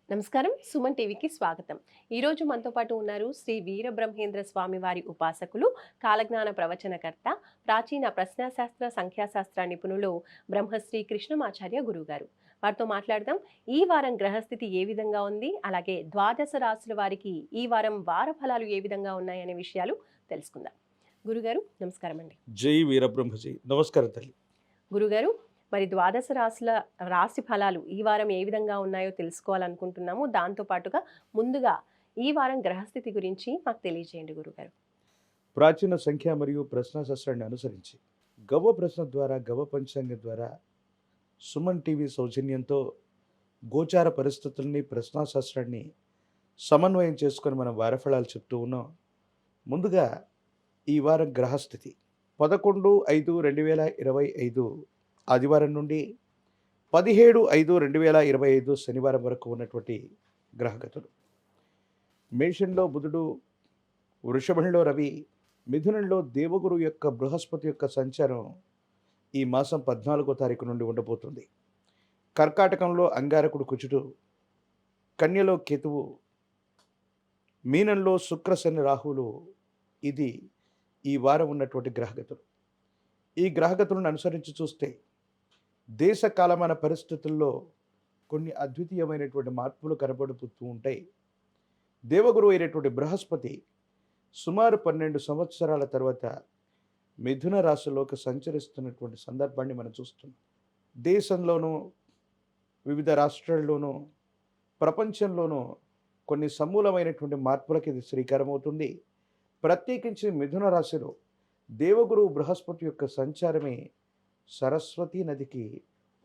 నమస్కారం. సుమన్ టీవీకి స్వాగతం. ఈరోజు మనతో పాటు ఉన్నారు శ్రీ వీరబ్రహ్మేంద్ర స్వామి వారి ఉపాసకులు, కాలజ్ఞాన ప్రవచనకర్త, ప్రాచీన ప్రశ్నాశాస్త్ర సంఖ్యాశాస్త్ర నిపుణులు బ్రహ్మశ్రీ కృష్ణమాచార్య గురుగారు. వారితో మాట్లాడదాం. ఈ వారం గ్రహస్థితి ఏ విధంగా ఉంది, అలాగే ద్వాదశ రాశుల వారికి ఈ వారం వార ఫలాలు ఏ విధంగా ఉన్నాయనే విషయాలు తెలుసుకుందాం. గురుగారు నమస్కారం అండి. జై వీరబ్రహ్మజీ. నమస్కారం తల్లి. గురుగారు, మరి ద్వాదశ రాశుల రాశి ఫలాలు ఈ వారం ఏ విధంగా ఉన్నాయో తెలుసుకోవాలనుకుంటున్నాము. దాంతో పాటుగా ముందుగా ఈ వారం గ్రహస్థితి గురించి మాకు తెలియజేయండి గురుగారు. ప్రాచీన సంఖ్య మరియు ప్రశ్నాశాస్త్రాన్ని అనుసరించి గవ ప్రశ్న ద్వారా గవ పంచాంగం ద్వారా సుమన్ టీవీ సౌజన్యంతో గోచార పరిస్థితుల్ని ప్రశ్నాశాస్త్రాన్ని సమన్వయం చేసుకొని మనం వారఫలాలు చెప్తూ ఉన్నాం. ముందుగా ఈ వారం గ్రహస్థితి 11/5/2025 ఆదివారం నుండి 17/5/2025 శనివారం వరకు ఉన్నటువంటి గ్రహగతులు. మేషంలో బుధుడు, వృషభంలో రవి, మిథునంలో దేవగురు యొక్క బృహస్పతి యొక్క సంచారం ఈ మాసం 14వ తారీఖు నుండి ఉండబోతుంది. కర్కాటకంలో అంగారకుడు కుజుడు, కన్యలో కేతువు, మీనంలో శుక్ర శని రాహువులు. ఇది ఈ వారం ఉన్నటువంటి గ్రహగతులు. ఈ గ్రహగతులను అనుసరించి చూస్తే దేశ కాలమాన పరిస్థితుల్లో కొన్ని అద్వితీయమైనటువంటి మార్పులు కనబడుతూ ఉంటాయి. దేవగురు అయినటువంటి బృహస్పతి సుమారు 12 సంవత్సరాల తర్వాత మిథున రాశిలోకి సంచరిస్తున్నటువంటి సందర్భాన్ని మనం చూస్తున్నాం. దేశంలోనూ వివిధ రాష్ట్రాల్లోనూ ప్రపంచంలోనూ కొన్ని సమూలమైనటువంటి మార్పులకి ఇది శ్రీకారం అవుతుంది. ప్రత్యేకించి మిథున రాశిలో దేవగురు బృహస్పతి యొక్క సంచారమే సరస్వతీ నదికి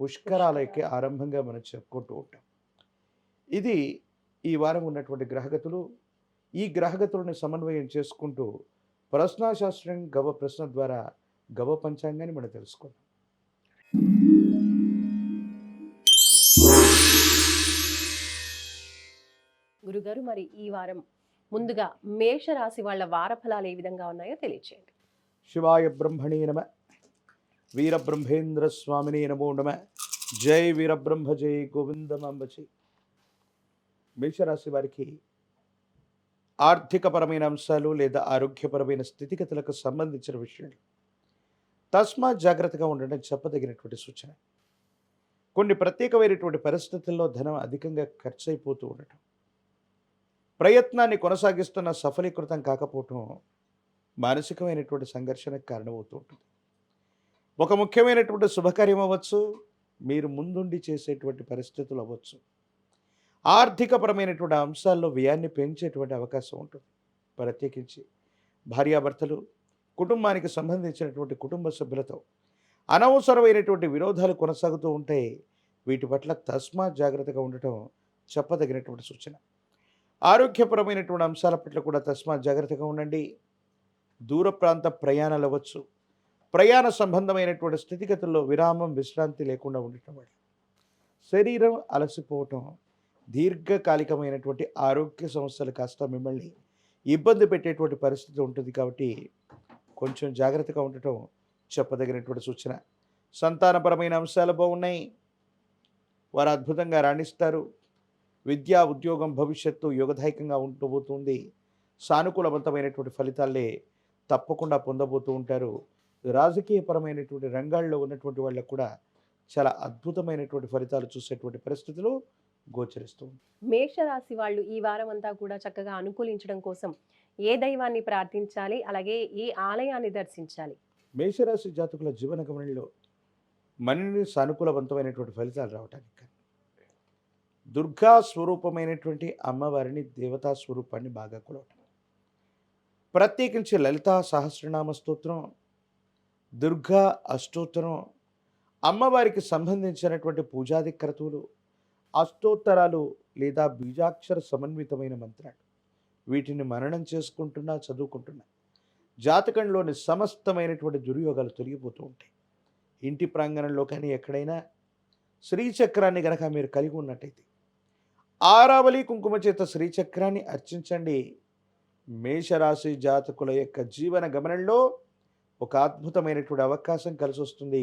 పుష్కరాలకి ఆరంభంగా మనం చెప్పుకుంటూ ఉంటాం. ఇది ఈ వారం ఉన్నటువంటి గ్రహగతులు. ఈ గ్రహగతులను సమన్వయం చేసుకుంటూ ప్రశ్నాశాస్త్రం గవ ప్రశ్న ద్వారా గవ పంచాంగాన్ని మనం తెలుసుకుందాం. గురుగారు, మరి ఈ వారం ముందుగా మేష రాశి వాళ్ళ వార ఫలాలు ఏ విధంగా ఉన్నాయో తెలియజేయండి. శివాయ బ్రహ్మణే నమ, వీరబ్రహ్మేంద్ర స్వామినే నమో నమ. జై వీరబ్రహ్మ జై గోవిందమాంబజీ. మేషరాశి వారికి ఆర్థికపరమైన అంశాలు లేదా ఆరోగ్యపరమైన స్థితిగతులకు సంబంధించిన విషయాలు తస్మాత్ జాగ్రత్తగా ఉండడం చెప్పదగినటువంటి సూచన. కొన్ని ప్రత్యేకమైనటువంటి పరిస్థితుల్లో ధనం అధికంగా ఖర్చు అయిపోతూ ఉండటం, ప్రయత్నాన్ని కొనసాగిస్తున్న సఫలీకృతం కాకపోవటం మానసికమైనటువంటి సంఘర్షణకు కారణమవుతూ ఉంటుంది. ఒక ముఖ్యమైనటువంటి శుభకార్యం అవ్వచ్చు, మీరు ముందుండి చేసేటువంటి పరిస్థితులు అవ్వచ్చు. ఆర్థికపరమైనటువంటి అంశాల్లో వ్యయాన్ని పెంచేటువంటి అవకాశం ఉంటుంది. ప్రత్యేకించి భార్యాభర్తలు, కుటుంబానికి సంబంధించినటువంటి కుటుంబ సభ్యులతో అనవసరమైనటువంటి విరోధాలు కొనసాగుతూ ఉంటాయి. వీటి పట్ల తస్మాత్ జాగ్రత్తగా ఉండటం చెప్పదగినటువంటి సూచన. ఆరోగ్యపరమైనటువంటి అంశాల పట్ల కూడా తస్మాత్ జాగ్రత్తగా ఉండండి. దూర ప్రాంత ప్రయాణాలు అవ్వచ్చు. ప్రయాణ సంబంధమైనటువంటి స్థితిగతుల్లో విరామం, విశ్రాంతి లేకుండా ఉండటం వల్ల శరీరం అలసిపోవటం, దీర్ఘకాలికమైనటువంటి ఆరోగ్య సమస్యలు కాస్త మిమ్మల్ని ఇబ్బంది పెట్టేటువంటి పరిస్థితి ఉంటుంది. కాబట్టి కొంచెం జాగ్రత్తగా ఉండటం చెప్పదగినటువంటి సూచన. సంతానపరమైన అంశాలు బాగున్నాయి, వారు అద్భుతంగా రాణిస్తారు. విద్యా, ఉద్యోగం, భవిష్యత్తు యోగదాయకంగా ఉండబోతుంది. సానుకూలవంతమైనటువంటి ఫలితాలే తప్పకుండా పొందబోతూ ఉంటారు. రాజకీయపరమైనటువంటి రంగాల్లో ఉన్నటువంటి వాళ్ళకు కూడా చాలా అద్భుతమైనటువంటి ఫలితాలు చూసేటువంటి పరిస్థితులు గోచరిస్తూ ఉంటాయి. మేషరాశి వాళ్ళు ఈ వారం అంతా కూడా చక్కగా అనుకూలించడం కోసం ఏ దైవాన్ని ప్రార్థించాలి, అలాగే ఏ ఆలయాన్ని దర్శించాలి? మేషరాశి జాతకుల జీవన గమనంలో మనని సానుకూలవంతమైనటువంటి ఫలితాలు రావటానికి కానీ దుర్గా స్వరూపమైనటువంటి అమ్మవారిని, దేవతా స్వరూపాన్ని బాగా కొలవటం. ప్రత్యేకించి లలితా సహస్రనామ స్తోత్రం, దుర్గా అష్టోత్తరం, అమ్మవారికి సంబంధించినటువంటి పూజాది క్రతువులు, అష్టోత్తరాలు లేదా బీజాక్షర సమన్వితమైన మంత్రాలు, వీటిని మననం చేసుకుంటున్నా, చదువుకుంటున్నా జాతకంలోని సమస్తమైనటువంటి దుర్యోగాలు తొలగిపోతూ ఉంటాయి. ఇంటి ప్రాంగణంలో కానీ ఎక్కడైనా శ్రీచక్రాన్ని గనక మీరు కలిగి ఉన్నట్టయితే ఆరావళి కుంకుమ చేత శ్రీచక్రాన్ని అర్చించండి. మేషరాశి జాతకుల యొక్క జీవన గమనంలో ఒక అద్భుతమైనటువంటి అవకాశం కలిసి వస్తుంది.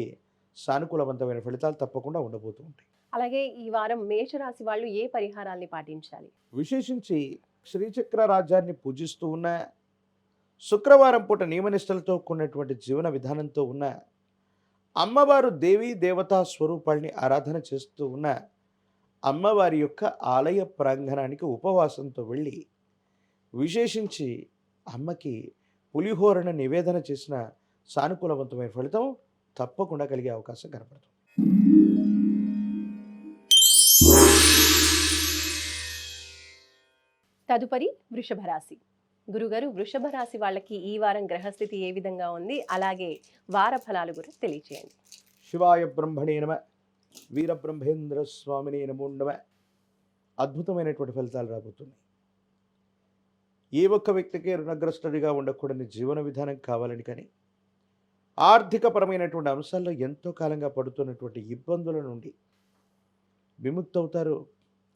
సానుకూలవంతమైన ఫలితాలు తప్పకుండా ఉండబోతూ ఉంటాయి. అలాగే ఈ వారం మేషరాశి వాళ్ళు ఏ పరిహారాల్ని పాటించాలి? విశేషించి శ్రీచక్ర రాజ్యాన్ని పూజిస్తూ ఉన్న, శుక్రవారం పూట నియమనిష్టలతో కూడినటువంటి జీవన విధానంతో ఉన్న, అమ్మవారు దేవీ దేవతా స్వరూపాల్ని ఆరాధన చేస్తూ ఉన్న అమ్మవారి యొక్క ఆలయ ప్రాంగణానికి ఉపవాసంతో వెళ్ళి, విశేషించి అమ్మకి పులిహోరను నివేదన చేసిన సానుకూలవంతమైన ఫలితం తప్పకుండా కలిగే అవకాశం కనపడుతుంది. తదుపరి వృషభ రాశి. గురుగారు, వృషభ రాశి వాళ్ళకి ఈ వారం గ్రహస్థితి ఏ విధంగా ఉంది? అలాగే వార ఫలాలు గురించి తెలియచేయండి. శివాయ బ్రహ్మణే నమ, వీరబ్రహ్మేంద్ర స్వామినే నమో నమ. అద్భుతమైనటువంటి ఫలితాలు రాబోతున్నాయి. ఏ ఒక్క వ్యక్తికి రుణగ్రస్తుడిగా ఉండకూడని జీవన విధానం కావాలని, కానీ ఆర్థికపరమైనటువంటి అంశాల్లో ఎంతో కాలంగా పడుతున్నటువంటి ఇబ్బందుల నుండి విముక్తవుతారు.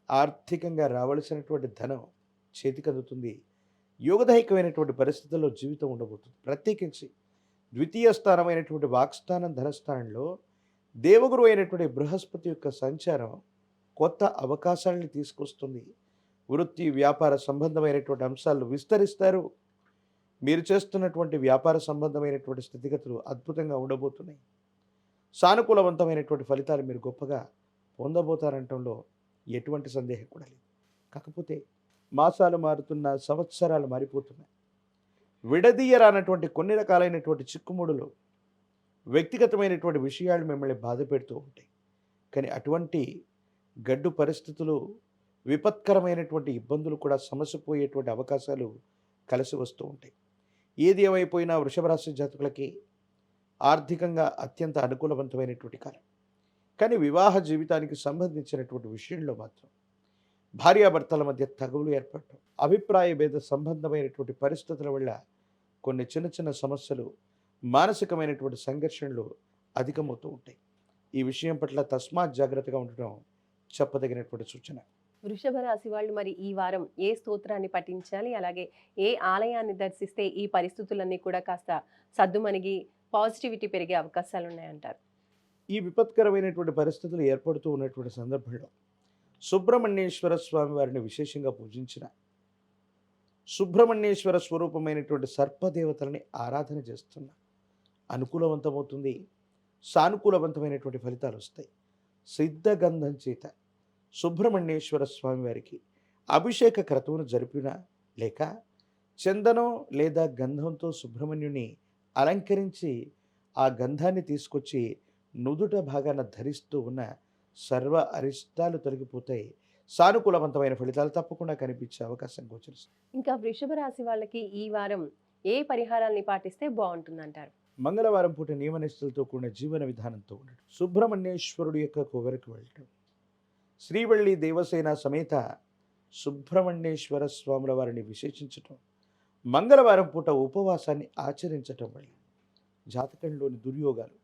ఆర్థికంగా రావలసినటువంటి ధనం చేతికి అందుతుంది. యోగదాయకమైనటువంటి పరిస్థితుల్లో జీవితం ఉండబోతుంది. ప్రత్యేకించి ద్వితీయ స్థానమైనటువంటి వాక్స్థానం ధనస్థానంలో దేవగురు అయినటువంటి బృహస్పతి యొక్క సంచారం కొత్త అవకాశాలను తీసుకొస్తుంది. వృత్తి వ్యాపార సంబంధమైనటువంటి అంశాలు విస్తరిస్తారు. మీరు చేస్తున్నటువంటి వ్యాపార సంబంధమైనటువంటి స్థితిగతులు అద్భుతంగా ఉండబోతున్నాయి. సానుకూలవంతమైనటువంటి ఫలితాలు మీరు గొప్పగా పొందబోతారంటంలో ఎటువంటి సందేహం కూడా లేదు. కాకపోతే మాసాలు మారుతున్న, సంవత్సరాలు మారిపోతున్నాయి. విడదీయరానటువంటి కొన్ని రకాలైనటువంటి చిక్కుముడులు, వ్యక్తిగతమైనటువంటి విషయాలు మిమ్మల్ని బాధ పెడుతూ ఉంటాయి. కానీ అటువంటి గడ్డు పరిస్థితులు, విపత్కరమైనటువంటి ఇబ్బందులు కూడా సమసిపోయేటువంటి అవకాశాలు కలిసి వస్తూ ఉంటాయి. ఏది ఏమైపోయినా వృషభ రాశి జాతకులకి ఆర్థికంగా అత్యంత అనుకూలవంతమైనటువంటి కాలం. కానీ వివాహ జీవితానికి సంబంధించినటువంటి విషయంలో మాత్రం భార్యాభర్తల మధ్య తగువులు ఏర్పడటం, అభిప్రాయ భేద సంబంధమైనటువంటి పరిస్థితుల వల్ల కొన్ని చిన్న చిన్న సమస్యలు, మానసికమైనటువంటి సంఘర్షణలు అధికమవుతూ ఉంటాయి. ఈ విషయం పట్ల తస్మాత్ జాగ్రత్తగా ఉండటం చెప్పదగినటువంటి సూచన. వృషభ రాశి వాళ్ళు మరి ఈ వారం ఏ స్తోత్రాన్ని పఠించాలి? అలాగే ఏ ఆలయాన్ని దర్శిస్తే ఈ పరిస్థితులన్నీ కూడా కాస్త సద్దుమణిగి పాజిటివిటీ పెరిగే అవకాశాలు ఉన్నాయంటారు? ఈ విపత్కరమైనటువంటి పరిస్థితులు ఏర్పడుతూ ఉన్నటువంటి సందర్భంలో సుబ్రహ్మణ్యేశ్వర స్వామి వారిని విశేషంగా పూజించిన, సుబ్రహ్మణ్యేశ్వర స్వరూపమైనటువంటి సర్పదేవతలని ఆరాధన చేస్తున్న అనుకూలవంతమవుతుంది. సానుకూలవంతమైనటువంటి ఫలితాలు వస్తాయి. సిద్ధగంధం చేత సుబ్రహ్మణ్యేశ్వర స్వామి వారికి అభిషేక క్రతువును జరిపిన, లేక చందనం లేదా గంధంతో సుబ్రహ్మణ్యుని అలంకరించి ఆ గంధాన్ని తీసుకొచ్చి నుదుట భాగాన ధరిస్తూ ఉన్న సర్వ అరిష్టాలు తొలగిపోతాయి. సానుకూలవంతమైన ఫలితాలు తప్పకుండా కనిపించే అవకాశం గోచరిస్తుంది. ఇంకా వృషభ రాశి వాళ్ళకి ఈ వారం ఏ పరిహారాల్ని పాటిస్తే బాగుంటుందంటారు? మంగళవారం పూట నియమనిష్టలతో కూడిన జీవన విధానంతో ఉండటం, సుబ్రహ్మణ్యేశ్వరుడు యొక్క కొవరకు వెళ్ళటం, శ్రీవల్లి దేవసేన సమేత సుబ్రహ్మణ్యేశ్వర స్వాముల వారిని విశేషించటం, మంగళవారం పూట ఉపవాసాన్ని ఆచరించటం వల్ల జాతకంలోని దుర్యోగాలు,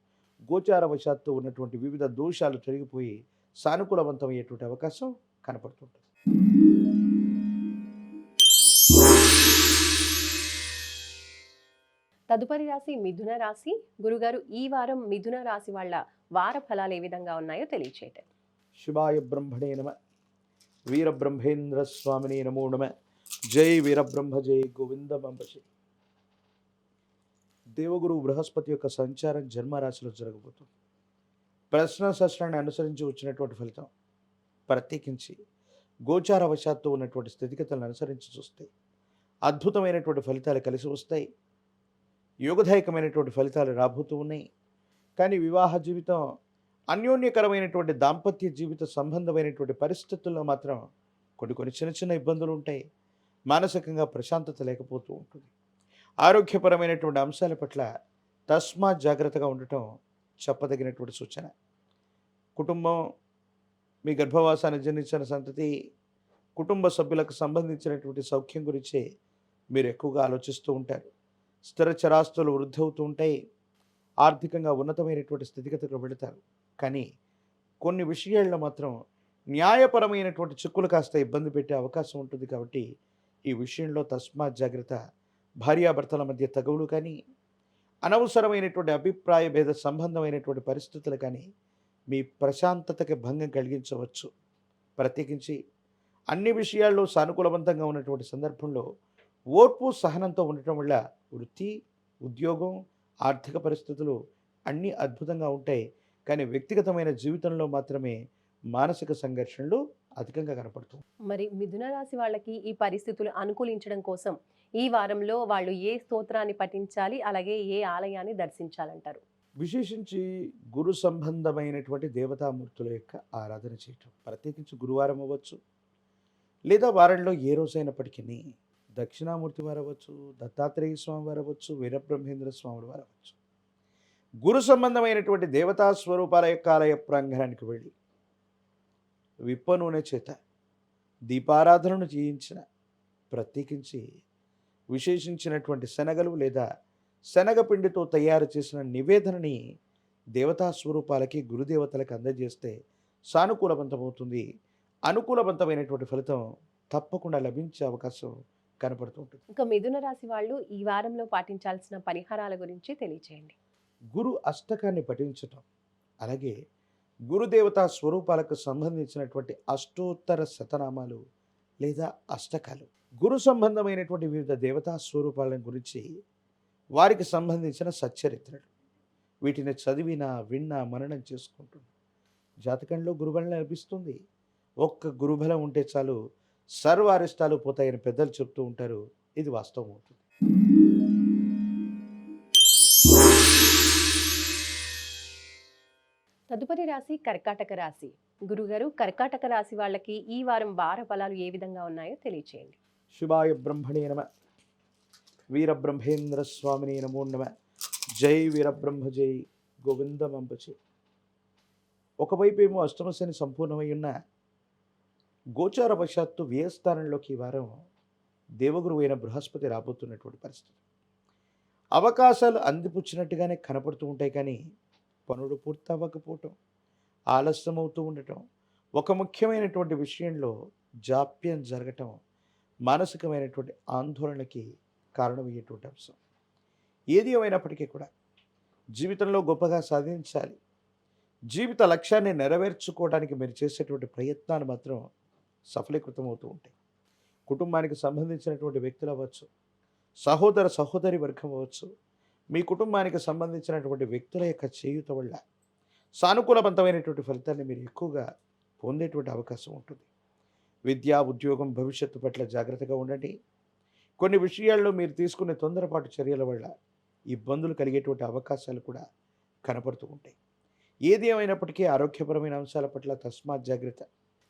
గోచారవశాత్తు ఉన్నటువంటి వివిధ దోషాలు తొలగిపోయి సానుకూలవంతమయ్యేటువంటి అవకాశం కనపడుతుంటుంది. తదుపరి రాశి మిథున రాశి. గురుగారు, ఈ వారం మిథున రాశి వాళ్ళ వార ఫలాలు ఏ విధంగా ఉన్నాయో తెలియచేయండి. శివాయ బ్రహ్మణే నమ, వీరబ్రహ్మేంద్ర స్వామినే నమో నమ. జై వీరబ్రహ్మ, జై గోవిందమంబజై. దేవగురు బృహస్పతి యొక్క సంచారం జన్మరాశిలో జరగబోతుంది. ప్రశ్నాశాస్త్రాన్ని అనుసరించి వచ్చినటువంటి ఫలితం, ప్రత్యేకించి గోచారవశాత్తు ఉన్నటువంటి స్థితిగతులను అనుసరించి చూస్తే అద్భుతమైనటువంటి ఫలితాలు కలిసి వస్తాయి. యోగదాయకమైనటువంటి ఫలితాలు రాబోతూ ఉన్నాయి. కానీ వివాహ జీవితం, అన్యోన్యకరమైనటువంటి దాంపత్య జీవిత సంబంధమైనటువంటి పరిస్థితుల్లో మాత్రం కొన్ని చిన్న చిన్న ఇబ్బందులు ఉంటాయి. మానసికంగా ప్రశాంతత లేకపోతూ ఉంటుంది. ఆరోగ్యపరమైనటువంటి అంశాల పట్ల తస్మాత్ జాగ్రత్తగా ఉండటం చెప్పదగినటువంటి సూచన. కుటుంబం, మీ గర్భవాసాన్ని జన్మించిన సంతతి, కుటుంబ సభ్యులకు సంబంధించినటువంటి సౌఖ్యం గురించి మీరు ఎక్కువగా ఆలోచిస్తూ ఉంటారు. స్థిర చరాస్తులు వృద్ధి అవుతూ ఉంటాయి. ఆర్థికంగా ఉన్నతమైనటువంటి స్థితిగతులు వెళతారు. కానీ కొన్ని విషయాల్లో మాత్రం న్యాయపరమైనటువంటి చిక్కులు కాస్త ఇబ్బంది పెట్టే అవకాశం ఉంటుంది. కాబట్టి ఈ విషయంలో తస్మాత్ జాగ్రత్త. భార్యాభర్తల మధ్య తగువులు కానీ, అనవసరమైనటువంటి అభిప్రాయ భేద సంబంధమైనటువంటి పరిస్థితులు కానీ మీ ప్రశాంతతకి భంగం కలిగించవచ్చు. ప్రత్యేకించి అన్ని విషయాల్లో సానుకూలవంతంగా ఉన్నటువంటి సందర్భంలో ఓర్పు, సహనంతో ఉండటం వల్ల వృత్తి, ఉద్యోగం, ఆర్థిక పరిస్థితులు అన్నీ అద్భుతంగా ఉంటాయి. కానీ వ్యక్తిగతమైన జీవితంలో మాత్రమే మానసిక సంఘర్షణలు అధికంగా కనపడుతుంది. మరి మిథున రాశి వాళ్ళకి ఈ పరిస్థితులు అనుకూలించడం కోసం ఈ వారంలో వాళ్ళు ఏ స్తోత్రాన్ని పఠించాలి, అలాగే ఏ ఆలయాన్ని దర్శించాలంటారు? విశేషించి గురు సంబంధమైనటువంటి దేవతామూర్తుల యొక్క ఆరాధన చేయటం, ప్రత్యేకించి గురువారం అవ్వచ్చు, లేదా వారంలో ఏ రోజైనప్పటికీ దక్షిణామూర్తి వారు అవ్వచ్చు, దత్తాత్రేయ స్వామి వారు అవ్వచ్చు, వీరబ్రహ్మేంద్ర స్వాములు వారు అవ్వచ్చు. గురు సంబంధమైనటువంటి దేవతా స్వరూపాల యొక్క ఆలయ ప్రాంగణానికి వెళ్ళి విప్ప నూనె చేత దీపారాధనను చేయించిన, ప్రత్యేకించి విశేషించినటువంటి శనగలు లేదా శనగపిండితో తయారు చేసిన నివేదనని దేవతా స్వరూపాలకి, గురుదేవతలకు అందజేస్తే సానుకూలవంతమవుతుంది. అనుకూలవంతమైనటువంటి ఫలితం తప్పకుండా లభించే అవకాశం కనపడుతూ ఉంటుంది. ఇంకా మిథున రాశి వాళ్ళు ఈ వారంలో పాటించాల్సిన పరిహారాల గురించి తెలియచేయండి. గురు అష్టకాన్ని పఠించటం, అలాగే గురుదేవతా స్వరూపాలకు సంబంధించినటువంటి అష్టోత్తర శతనామాలు లేదా అష్టకాలు, గురు సంబంధమైనటువంటి వివిధ దేవతా స్వరూపాల గురించి వారికి సంబంధించిన సచ్చరిత్రలు, వీటిని చదివినా, విన్నా, మననం చేసుకుంటున్నాం. జాతకంలో గురుబలం లభిస్తుంది. ఒక్క గురుబలం ఉంటే చాలు, సర్వ అరిష్టాలు పోతాయని పెద్దలు చెప్తూ ఉంటారు. ఇది వాస్తవం అవుతుంది. తదుపరి రాశి కర్కాటక రాశి. గురుగారు, కర్కాటక రాశి వాళ్ళకి ఈ వారం వార ఫలాలు ఏ విధంగా ఉన్నాయో తెలియచేయండి. శివాయ బ్రహ్మణే నమ, వీరబ్రహ్మేంద్ర స్వామిని నమో నమ. జై వీరబ్రహ్మ జై, గోవిందమంబచే. ఒకవైపు ఏమో అష్టమశని సంపూర్ణమై ఉన్న గోచార వశాత్తు వ్యయస్థానంలోకి ఈ వారం దేవగురువు అయిన బృహస్పతి రాబోతున్నటువంటి పరిస్థితి. అవకాశాలు అందిపుచ్చినట్టుగానే కనపడుతూ ఉంటాయి, కానీ పనులు పూర్తి అవ్వకపోవటం, ఆలస్యమవుతూ ఉండటం, ఒక ముఖ్యమైనటువంటి విషయంలో జాప్యం జరగటం మానసికమైనటువంటి ఆందోళనకి కారణమయ్యేటువంటి అంశం. ఏది ఏమైనప్పటికీ కూడా జీవితంలో గొప్పగా సాధించాలి, జీవిత లక్ష్యాన్ని నెరవేర్చుకోవడానికి మీరు చేసేటువంటి ప్రయత్నాలు మాత్రం సఫలీకృతం అవుతూ ఉంటాయి. కుటుంబానికి సంబంధించినటువంటి వ్యక్తులు అవ్వచ్చు, సహోదర సహోదరి వర్గం అవ్వచ్చు, మీ కుటుంబానికి సంబంధించినటువంటి వ్యక్తుల యొక్క చేయూత వల్ల సానుకూలవంతమైనటువంటి ఫలితాన్ని మీరు ఎక్కువగా పొందేటువంటి అవకాశం ఉంటుంది. విద్యా, ఉద్యోగం, భవిష్యత్తు పట్ల జాగ్రత్తగా ఉండండి. కొన్ని విషయాల్లో మీరు తీసుకునే తొందరపాటు చర్యల వల్ల ఇబ్బందులు కలిగేటువంటి అవకాశాలు కూడా కనపడుతూ ఉంటాయి. ఏది ఏమైనప్పటికీ ఆరోగ్యపరమైన అంశాల పట్ల తస్మాత్ జాగ్రత్త.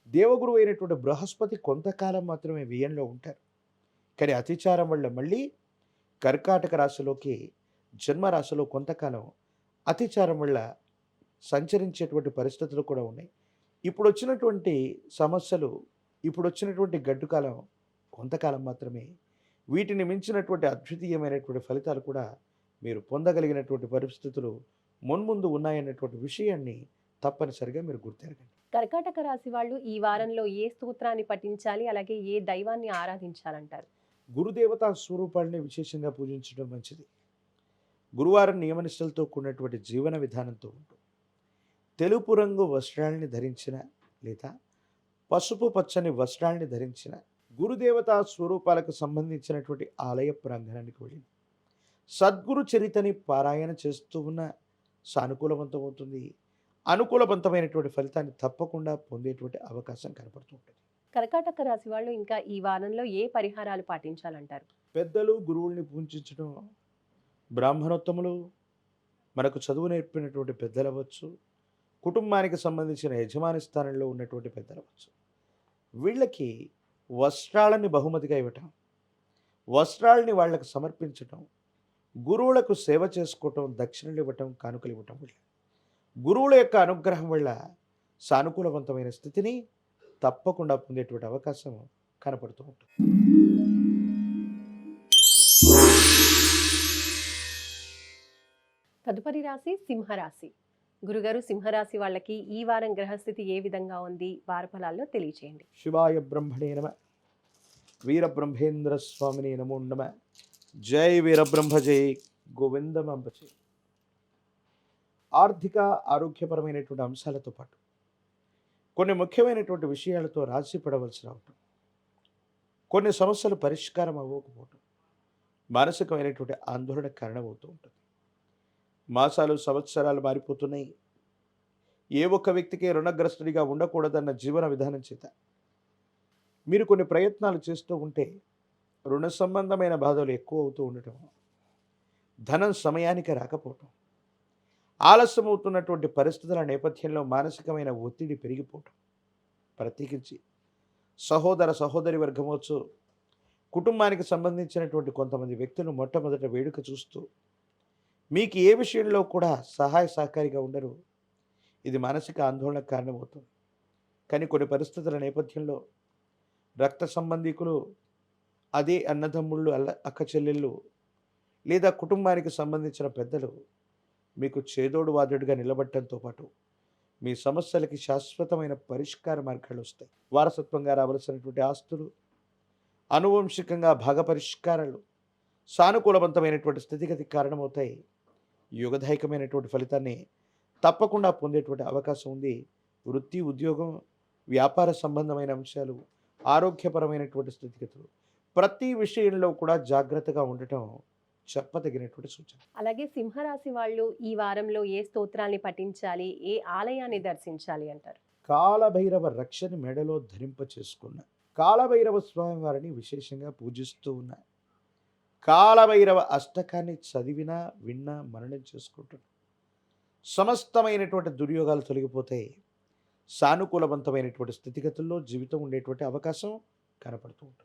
దేవగురువు అయినటువంటి బృహస్పతి కొంతకాలం మాత్రమే వ్యయంలో ఉంటారు, కానీ అతిచారం వల్ల మళ్ళీ కర్కాటక రాశిలోకి, జన్మరాశిలో కొంతకాలం అతిచారం వల్ల సంచరించేటువంటి పరిస్థితులు కూడా ఉన్నాయి. ఇప్పుడు వచ్చినటువంటి సమస్యలు, ఇప్పుడు వచ్చినటువంటి గడ్డుకాలం కొంతకాలం మాత్రమే. వీటిని మించినటువంటి అద్వితీయమైనటువంటి ఫలితాలు కూడా మీరు పొందగలిగినటువంటి పరిస్థితులు మున్ముందు ఉన్నాయన్నటువంటి విషయాన్ని తప్పనిసరిగా మీరు గుర్తెరగండి. కర్కాటక రాశి వాళ్ళు ఈ వారంలో ఏ స్తోత్రాన్ని పఠించాలి, అలాగే ఏ దైవాన్ని ఆరాధించాలంటారు? గురుదేవతా స్వరూపాలని విశేషంగా పూజించడం మంచిది. గురువారం నియమనిష్టలతో కూడినటువంటి జీవన విధానంతో ఉంటూ తెలుపు రంగు వస్త్రాలని ధరించిన లేదా పసుపు పచ్చని వస్త్రాలని ధరించిన గురుదేవతా స్వరూపాలకు సంబంధించినటువంటి ఆలయ ప్రాంగణానికి వెళ్ళి సద్గురు చరితని పారాయణ చేస్తూ ఉన్న సానుకూలవంతమవుతుంది. అనుకూలవంతమైనటువంటి ఫలితాన్ని తప్పకుండా పొందేటువంటి అవకాశం కనపడుతుంటుంది. కర్కాటక రాశి వాళ్ళు ఇంకా ఈ వారంలో ఏ పరిహారాలు పాటించాలంటారు? పెద్దలు గురువుల్ని పూజించడం, బ్రాహ్మణోత్తములు, మనకు చదువు నేర్పినటువంటి పెద్దలు అవ్వచ్చు, కుటుంబానికి సంబంధించిన యజమాని స్థానంలో ఉన్నటువంటి పెద్దలు అవ్వచ్చు, వీళ్ళకి వస్త్రాలని బహుమతిగా ఇవ్వటం, వస్త్రాలని వాళ్ళకు సమర్పించటం, గురువులకు సేవ చేసుకోవటం, దక్షిణలు ఇవ్వటం, కానుకలు ఇవ్వటం వల్ల గురువుల యొక్క అనుగ్రహం వల్ల సానుకూలవంతమైన స్థితిని తప్పకుండా పొందేటువంటి అవకాశం కనపడుతూ ఉంటుంది. తదుపరి రాశి సింహరాశి. గురుగారు, సింహరాశి వాళ్ళకి ఈ వారం గ్రహస్థితి ఏ విధంగా ఉంది, వార ఫలాల్లో తెలియచేయండి. శివాయ బ్రహ్మణే నమ, వీరబ్రహ్మేంద్ర స్వామిని నమో నమ. జై వీరబ్రహ్మ జై, గోవిందమంబచే. ఆర్థిక ఆరోగ్యపరమైనటువంటి అంశాలతో పాటు కొన్ని ముఖ్యమైనటువంటి విషయాలతో రాజీ పడవలసి రావటం, కొన్ని సమస్యలు పరిష్కారం అవ్వకపోవటం మానసికమైనటువంటి ఆందోళన కారణమవుతూ ఉంటుంది. మాసాలు సంవత్సరాలు మారిపోతున్నాయి. ఏ ఒక్క వ్యక్తికి రుణగ్రస్తుడిగా ఉండకూడదన్న జీవన విధానం చేత మీరు కొన్ని ప్రయత్నాలు చేస్తూ ఉంటే రుణ సంబంధమైన బాధలు ఎక్కువ అవుతూ ఉండటం, ధనం సమయానికి రాకపోవటం, ఆలస్యమవుతున్నటువంటి పరిస్థితుల నేపథ్యంలో మానసికమైన ఒత్తిడి పెరిగిపోవటం, ప్రత్యేకించి సహోదర సహోదరి వర్గమవచ్చు, కుటుంబానికి సంబంధించినటువంటి కొంతమంది వ్యక్తులు మొట్టమొదట వేడుక చూస్తూ మీకు ఏ విషయంలో కూడా సహాయ సహకారిగా ఉండరు. ఇది మానసిక ఆందోళనకు కారణమవుతుంది. కానీ కొన్ని పరిస్థితుల నేపథ్యంలో రక్త సంబంధికులు, అదే అన్నదమ్ముళ్ళు, అక్క చెల్లెళ్ళు లేదా కుటుంబానికి సంబంధించిన పెద్దలు మీకు చేదోడు వాదుడుగా నిలబడటంతో పాటు మీ సమస్యలకి శాశ్వతమైన పరిష్కార మార్గాలు వస్తాయి. వారసత్వంగా రావలసినటువంటి ఆస్తులు, అనువంశికంగా భాగ పరిష్కారాలు సానుకూలవంతమైనటువంటి స్థితిగతి కారణమవుతాయి. యుగదాయకమైనటువంటి ఫలితాన్ని తప్పకుండా పొందేటువంటి అవకాశం ఉంది. వృత్తి, ఉద్యోగం, వ్యాపార సంబంధమైన అంశాలు, ఆరోగ్యపరమైనటువంటి స్థితిగతులు, ప్రతి విషయంలో కూడా జాగ్రత్తగా ఉండటం చెప్పదగినటువంటి సూచన. అలాగే సింహరాశి వాళ్ళు ఈ వారంలో ఏ స్తోత్రాన్ని పఠించాలి, ఏ ఆలయాన్ని దర్శించాలి అంటారు? కాలభైరవ రక్షని మెడలో ధరింప చేసుకున్న కాలభైరవ స్వామి వారిని విశేషంగా పూజిస్తూ ఉన్న కాలభైరవ అష్టకాన్ని చదివినా విన్నా మననం చేసుకుంటున్నా సమస్తమైనటువంటి దుర్యోగాలు తొలగిపోతాయి. సానుకూలవంతమైనటువంటి స్థితిగతుల్లో జీవితం ఉండేటువంటి అవకాశం కనపడుతూ ఉంటుంది.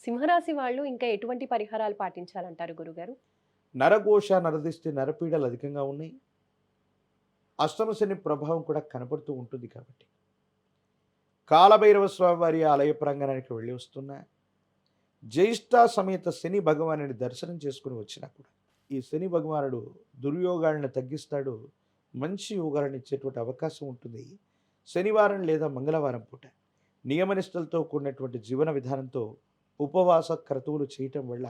సింహరాశి వాళ్ళు ఇంకా ఎటువంటి పరిహారాలు పాటించాలంటారు గురుగారు? నరఘోష, నరదిష్టి, నరపీడలు అధికంగా ఉన్నాయి. అష్టమ శని ప్రభావం కూడా కనపడుతూ ఉంటుంది. కాబట్టి కాలభైరవ స్వామి వారి ఆలయ ప్రాంగణానికి వెళ్ళి వస్తున్నా, జ్యేష్ఠ సమేత శని భగవానుని దర్శనం చేసుకుని వచ్చినా కూడా ఈ శని భగవానుడు దుర్యోగాలను తగ్గిస్తాడు, మంచి యోగాలను ఇచ్చేటువంటి అవకాశం ఉంటుంది. శనివారం లేదా మంగళవారం పూట నియమనిష్టలతో కూడినటువంటి జీవన విధానంతో ఉపవాస క్రతువులు చేయటం వల్ల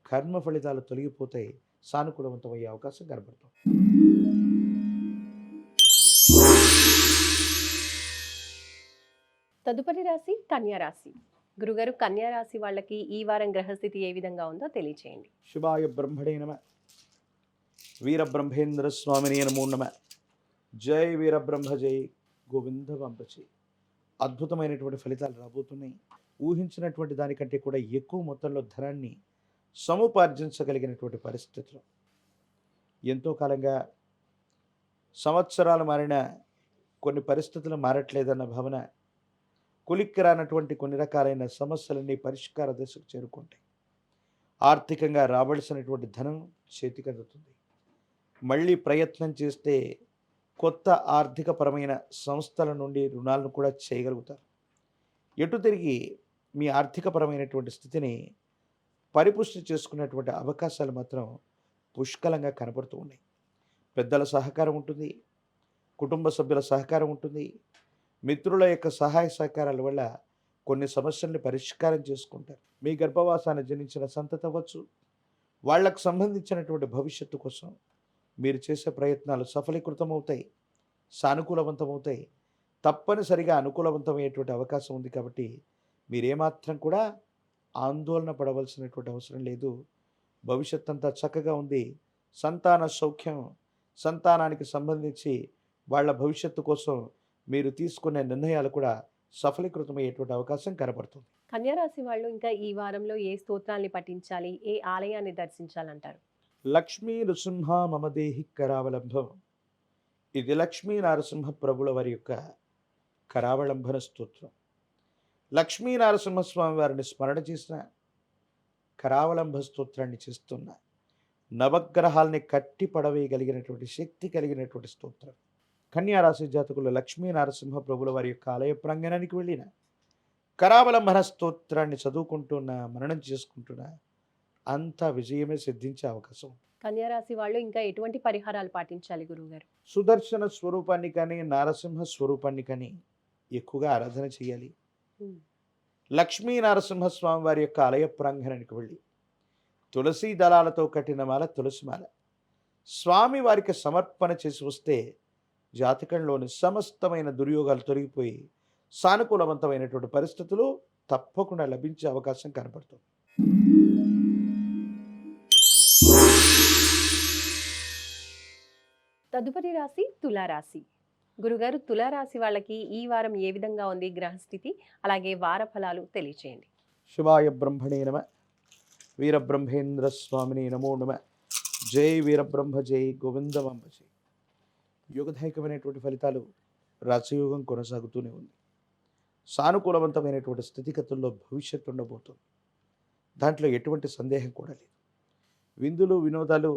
కర్మ ఫలితాలు తొలగిపోతాయి, సానుకూలవంతమయ్యే అవకాశం కనబడుతుంది. తదుపరి రాశి కన్యా రాశి. గురుగారు, కన్యా రాశి వాళ్ళకి ఈ వారం గ్రహస్థితి ఏ విధంగా ఉందో తెలియచేయండి. శివాయ బ్రహ్మణే నమ, వీరబ్రహ్మేంద్ర స్వామిని నమో నమ. జై వీరబ్రహ్మ జై గోవింద వంశీ. అద్భుతమైనటువంటి ఫలితాలు రాబోతున్నాయి. ఊహించినటువంటి దానికంటే కూడా ఎక్కువ మొత్తంలో ధనాన్ని సముపార్జించగలిగినటువంటి పరిస్థితులు. ఎంతో కాలంగా సంవత్సరాలు మారిన కొన్ని పరిస్థితులు మారట్లేదన్న భావన, కులిక్కిరానటువంటి కొన్ని రకాలైన సమస్యలన్నీ పరిష్కార దశకు చేరుకుంటాయి. ఆర్థికంగా రావలసినటువంటి ధనం చేతికి అందుతుంది. మళ్ళీ ప్రయత్నం చేస్తే కొత్త ఆర్థికపరమైన సంస్థల నుండి రుణాలను కూడా చేయగలుగుతారు. ఎటు తిరిగి మీ ఆర్థికపరమైనటువంటి స్థితిని పరిపుష్టి చేసుకునేటువంటి అవకాశాలు మాత్రం పుష్కలంగా కనపడుతూ ఉన్నాయి. పెద్దల సహకారం ఉంటుంది, కుటుంబ సభ్యుల సహకారం ఉంటుంది, మిత్రుల యొక్క సహాయ సహకారాల వల్ల కొన్ని సమస్యల్ని పరిష్కారం చేసుకుంటారు. మీ గర్భవాసాన్ని జనించిన సంతతి అవ్వచ్చు, వాళ్లకు సంబంధించినటువంటి భవిష్యత్తు కోసం మీరు చేసే ప్రయత్నాలు సఫలీకృతమవుతాయి, సానుకూలవంతమవుతాయి. తప్పనిసరిగా అనుకూలవంతమయ్యేటువంటి అవకాశం ఉంది. కాబట్టి మీరేమాత్రం కూడా ఆందోళన పడవలసినటువంటి అవసరం లేదు. భవిష్యత్ అంతా చక్కగా ఉంది. సంతాన సౌఖ్యం, సంతానానికి సంబంధించి వాళ్ళ భవిష్యత్తు కోసం మీరు తీసుకునే నిర్ణయాలు కూడా సఫలీకృతమయ్యేటువంటి అవకాశం కనపడుతుంది. కన్యా రాశి వాళ్ళు ఇంకా ఈ వారంలో ఏ స్తోత్రాన్ని పఠించాలి, ఏ ఆలయాన్ని దర్శించాలంటారు? లక్ష్మీ నృసింహ మమదేహి కరావలంబం. ఇది లక్ష్మీ నరసింహ ప్రభుల వారి యొక్క కరావలంబన స్తోత్రం. లక్ష్మీ నరసింహస్వామి వారిని స్మరణ చేసిన కరావలంబ స్తోత్రాన్ని చేస్తున్న నవగ్రహాల్ని కట్టి పడవేయగలిగినటువంటి శక్తి కలిగినటువంటి స్తోత్రం. కన్యారాశి జాతకులు లక్ష్మీ నరసింహ ప్రభుల వారి యొక్క ఆలయ ప్రాంగణానికి వెళ్ళిన కరావలంబన స్తోత్రాన్ని చదువుకుంటున్నా, మననం చేసుకుంటున్నా అంతా విజయమే సిద్ధించే అవకాశం. కన్యా రాశి వాళ్ళు ఇంకా ఎటువంటి పరిహారాలు పాటించాలి గురువుగారు? సుదర్శన స్వరూపాన్ని కానీ నరసింహ స్వరూపాన్ని కానీ ఎక్కువగా ఆరాధన చేయాలి. లక్ష్మీ నరసింహస్వామి వారి యొక్క ఆలయ ప్రాంగణానికి వెళ్ళి తులసి దళాలతో కట్టిన మాల, తులసి మాల స్వామి వారికి సమర్పణ చేసి వస్తే జాతకంలోని సమస్తమైన దుర్యోగాలు తొలగిపోయి సానుకూలవంతమైనటువంటి పరిస్థితులు తప్పకుండా లభించే అవకాశం కనపడుతుంది. తదుపరి రాశి తులారాశి. గురుగారు, తులారాశి వాళ్ళకి ఈ వారం ఏ విధంగా ఉంది గ్రహస్థితి, అలాగే వార ఫలాలు తెలియచేయండి. శివాయ బ్రహ్మణే నమ. వీరబ్రహ్మేంద్ర స్వామిని నమో నమ. జై వీరబ్రహ్మ జై గోవిందమాంబ జై. యోగదాయకమైనటువంటి ఫలితాలు రాజయోగం కొనసాగుతూనే ఉంది. సానుకూలవంతమైనటువంటి స్థితిగతుల్లో భవిష్యత్తు ఉండబోతుంది. దాంట్లో ఎటువంటి సందేహం కూడా లేదు. విందులు వినోదాలు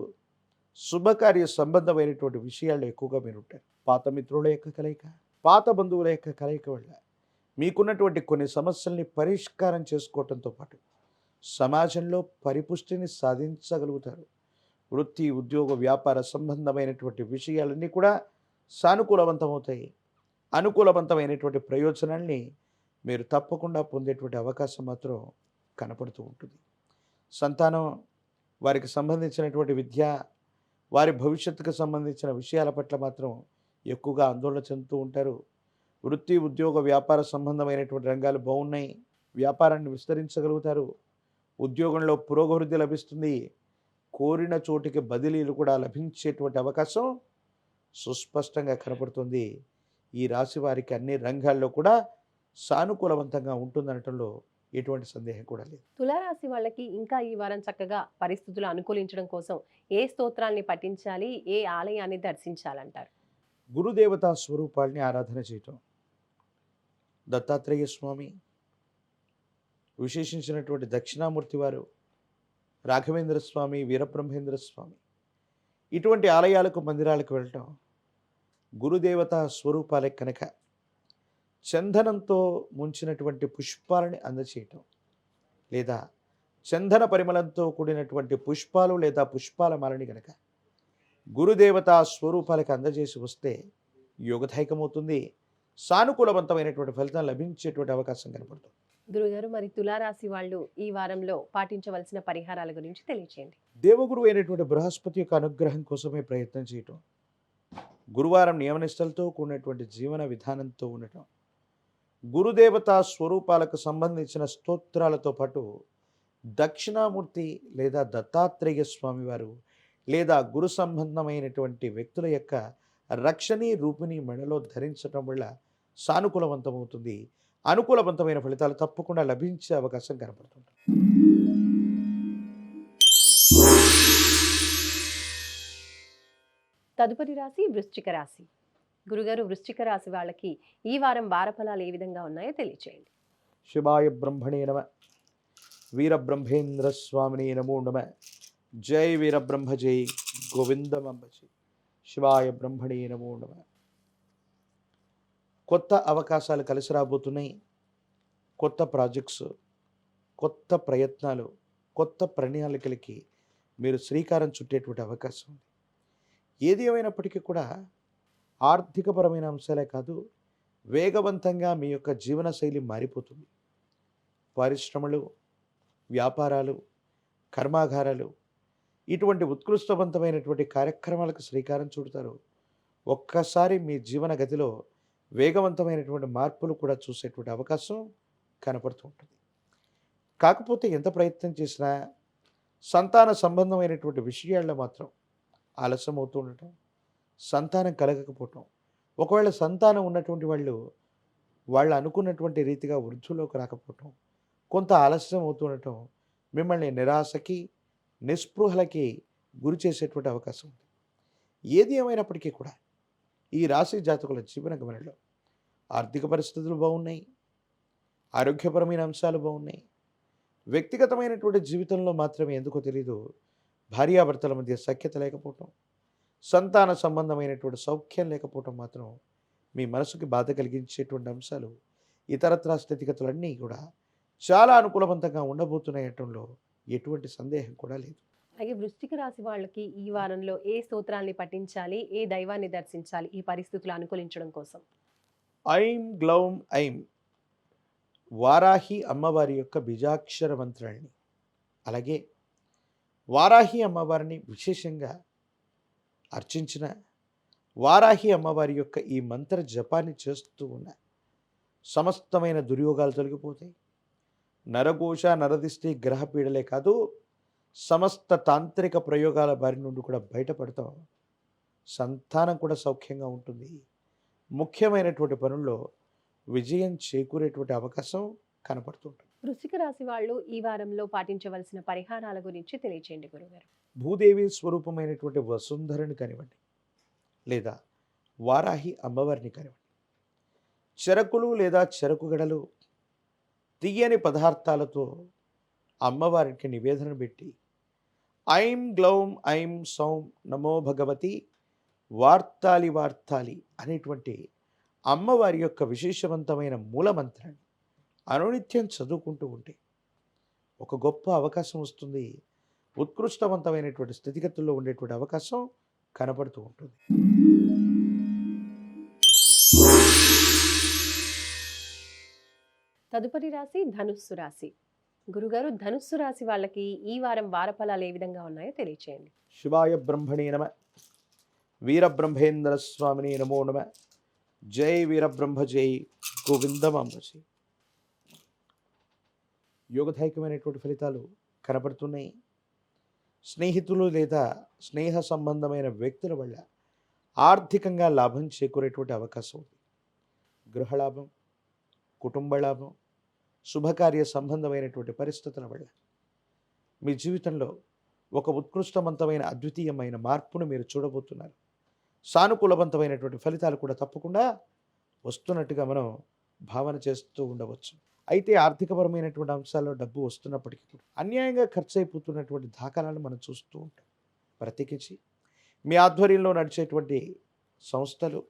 శుభకార్య సంబంధమైనటువంటి విషయాల్లో ఎక్కువగా మీరు ఉంటారు. పాత మిత్రుల యొక్క కలయిక, పాత బంధువుల యొక్క కలయిక వల్ల మీకున్నటువంటి కొన్ని సమస్యల్ని పరిష్కారం చేసుకోవటంతో పాటు సమాజంలో పరిపుష్టిని సాధించగలుగుతారు. వృత్తి ఉద్యోగ వ్యాపార సంబంధమైనటువంటి విషయాలన్నీ కూడా సానుకూలవంతమవుతాయి. అనుకూలవంతమైనటువంటి ప్రయోజనాల్ని మీరు తప్పకుండా పొందేటువంటి అవకాశం మాత్రం కనపడుతూ ఉంటుంది. సంతానం, వారికి సంబంధించినటువంటి విద్య, వారి భవిష్యత్తుకు సంబంధించిన విషయాల పట్ల మాత్రం ఎక్కువగా ఆందోళన చెందుతూ ఉంటారు. వృత్తి ఉద్యోగ వ్యాపార సంబంధమైనటువంటి రంగాలు బాగున్నాయి. వ్యాపారాన్ని విస్తరించగలుగుతారు. ఉద్యోగంలో పురోగవృద్ధి లభిస్తుంది. కోరిన చోటికి బదిలీలు కూడా లభించేటువంటి అవకాశం సుస్పష్టంగా కనపడుతుంది. ఈ రాశి వారికి అన్ని రంగాల్లో కూడా సానుకూలవంతంగా ఉంటుందనటంలో ఎటువంటి సందేహం కూడా లేదు. తులారాశి వాళ్ళకి ఇంకా ఈ వారం చక్కగా పరిస్థితులు అనుకూలించడం కోసం ఏ స్తోత్రాల్ని పఠించాలి, ఏ ఆలయాన్ని దర్శించాలంటారు? గురుదేవతా స్వరూపాల్ని ఆరాధన చేయటం, దత్తాత్రేయ స్వామి, విశేషించినటువంటి దక్షిణామూర్తి వారు, రాఘవేంద్ర స్వామి, వీరబ్రహ్మేంద్ర స్వామి, ఇటువంటి ఆలయాలకు మందిరాలకు వెళ్ళటం, గురుదేవతా స్వరూపాలే కనుక చందనంతో ముంచినటువంటి పుష్పాలని అందచేయటం, లేదా చందన పరిమళంతో కూడినటువంటి పుష్పాలు లేదా పుష్పాల మాలని కనుక గురుదేవతా స్వరూపాలకు అందజేసి వస్తే యోగదాయకమవుతుంది. సానుకూలవంతమైనటువంటి ఫలితం లభించేటువంటి అవకాశం కనపడుతుంది. గురుగారు, మరి తులారాశి వాళ్ళు ఈ వారంలో పాటించవలసిన పరిహారాల గురించి తెలియచేయండి. దేవగురు అయినటువంటి బృహస్పతి యొక్క అనుగ్రహం కోసమే ప్రయత్నం చేయటం, గురువారం నియమనిష్టలతో కూడినటువంటి జీవన విధానంతో ఉండటం, గురుదేవతా స్వరూపాలకు సంబంధించిన స్తోత్రాలతో పాటు దక్షిణామూర్తి లేదా దత్తాత్రేయ స్వామివారు లేదా గురు సంబంధమైనటువంటి వ్యక్తుల యొక్క రక్షణీ రూపిణి మెడలో ధరించడం వల్ల సానుకూలవంతమవుతుంది. అనుకూలవంతమైన ఫలితాలు తప్పకుండా లభించే అవకాశం కనపడుతుంది. తదుపరి రాశి వృశ్చిక రాశి. గురుగారు, వృశ్చిక రాశి వాళ్ళకి ఈ వారం వారఫలాలు ఏ విధంగా ఉన్నాయో తెలియచేయండి. శివాయ బ్రహ్మణే నమ. వీరబ్రహ్మేంద్ర స్వామిని నమో నమ. జై వీరబ్రహ్మ జై గోవిందమాంబ జై. శివాయ బ్రహ్మణే నమో నమ. కొత్త అవకాశాలు కలిసి రాబోతున్నాయి. కొత్త ప్రాజెక్ట్స్, కొత్త ప్రయత్నాలు, కొత్త ప్రణాళికలకి మీరు శ్రీకారం చుట్టేటువంటి అవకాశం ఉంది. ఏది ఏమైనప్పటికీ కూడా ఆర్థికపరమైన అంశాలే కాదు, వేగవంతంగా మీ యొక్క జీవనశైలి మారిపోతుంది. పరిశ్రమలు, వ్యాపారాలు, కర్మాగారాలు, ఇటువంటి ఉత్కృష్టవంతమైనటువంటి కార్యక్రమాలకు శ్రీకారం చుడతారు. ఒక్కసారి మీ జీవన గతిలో వేగవంతమైనటువంటి మార్పులు కూడా చూసేటువంటి అవకాశం కనపడుతూ ఉంటుంది. కాకపోతే ఎంత ప్రయత్నం చేసినా సంతాన సంబంధమైనటువంటి విషయాల్లో మాత్రం ఆలస్యం అవుతూ ఉండటం, సంతానం కలగకపోవటం, ఒకవేళ సంతానం ఉన్నటువంటి వాళ్ళు అనుకున్నటువంటి రీతిగా వృద్ధిలోకి రాకపోవటం, కొంత ఆలస్యం అవుతుండటం మిమ్మల్ని నిరాశకి, నిస్పృహలకి గురి చేసేటువంటి అవకాశం ఉంది. ఏది ఏమైనప్పటికీ కూడా ఈ రాశి జాతకుల జీవన గమనంలో ఆర్థిక పరిస్థితులు బాగున్నాయి, ఆరోగ్యపరమైన అంశాలు బాగున్నాయి. వ్యక్తిగతమైనటువంటి జీవితంలో మాత్రమే ఎందుకో తెలీదు భార్యాభర్తల మధ్య సఖ్యత లేకపోవటం, సంతాన సంబంధమైనటువంటి సౌఖ్యం లేకపోవటం మాత్రం మీ మనసుకి బాధ కలిగించేటువంటి అంశాలు, ఇతరత్రా స్థితిగతులన్నీ కూడా చాలా అనుకూలవంతంగా ఉండబోతున్నాయటంలో ఎటువంటి సందేహం కూడా లేదు. అలాగే వృశ్చిక రాశి వాళ్ళకి ఈ వారంలో ఏ స్తోత్రాల్ని పఠించాలి, ఏ దైవాన్ని దర్శించాలి ఈ పరిస్థితులు అనుకూలించడం కోసం? ఐం గ్లౌం ఐం వారాహి అమ్మవారి యొక్క బీజాక్షర మంత్రాన్ని, అలాగే వారాహి అమ్మవారిని విశేషంగా అర్చించిన వారాహి అమ్మవారి యొక్క ఈ మంత్ర జపాన్ని చేస్తూ ఉన్న సమస్తమైన దుర్యోగాలు తొలగిపోతాయి. నరఘోష నరదిష్టి గ్రహ పీడలే కాదు, సమస్త తాంత్రిక ప్రయోగాల బారి నుండి కూడా బయటపడతాం. సంతానం కూడా సౌఖ్యంగా ఉంటుంది. ముఖ్యమైనటువంటి పనుల్లో విజయం చేకూరేటువంటి అవకాశం కనపడుతుంటుంది. వృశ్చిక రాశి వాళ్ళు ఈ వారంలో పాటించవలసిన పరిహారాల గురించి తెలియచేయండి గురుగారు. భూదేవి స్వరూపమైనటువంటి వసుంధరని కానివ్వండి, లేదా వారాహి అమ్మవారిని కానివ్వండి, చెరకులు లేదా చెరకు గడలు తీయని పదార్థాలతో అమ్మవారికి నివేదన పెట్టి ఐం గ్లౌం ఐం సౌం నమో భగవతి వార్తాలి వార్తాలి అనేటువంటి అమ్మవారి యొక్క విశేషవంతమైన మూలమంత్రాన్ని అనునిత్యం చదువుకుంటూ ఉంటే ఒక గొప్ప అవకాశం వస్తుంది. ఉత్కృష్టవంతమైనటువంటి స్థితిగతుల్లో ఉండేటువంటి అవకాశం కనపడుతూ ఉంటుంది. తదుపరి రాశి ధనుస్సు రాశి. గురుగారు, ధనుస్సు రాశి వాళ్ళకి ఈ వారం వారఫలాలు ఏ విధంగా ఉన్నాయో తెలియచేయండి. శివాయ బ్రహ్మణే నమ, వీరబ్రహ్మేంద్ర స్వామిని నమో నమ, జై వీరబ్రహ్మ జై గోవిందమాంబసి. యోగదాయకమైనటువంటి ఫలితాలు కనపడుతున్నాయి. స్నేహితులు లేదా స్నేహ సంబంధమైన వ్యక్తుల వల్ల ఆర్థికంగా లాభం చేకూరేటువంటి అవకాశం ఉంది. గృహలాభం, కుటుంబ లాభం, శుభకార్య సంబంధమైనటువంటి పరిస్థితుల వల్ల మీ జీవితంలో ఒక ఉత్కృష్టవంతమైన అద్వితీయమైన మార్పును మీరు చూడబోతున్నారు. సానుకూలవంతమైనటువంటి ఫలితాలు కూడా తప్పకుండా వస్తున్నట్టుగా మనం భావన చేస్తూ ఉండవచ్చు. అయితే ఆర్థికపరమైనటువంటి అంశాల్లో డబ్బు వస్తున్నప్పటికీ కూడా అన్యాయంగా ఖర్చు అయిపోతున్నటువంటి దాఖలాలను మనం చూస్తూ ఉంటాం. ప్రత్యేకించి మీ ఆధ్వర్యంలో నడిచేటువంటి సంస్థలు,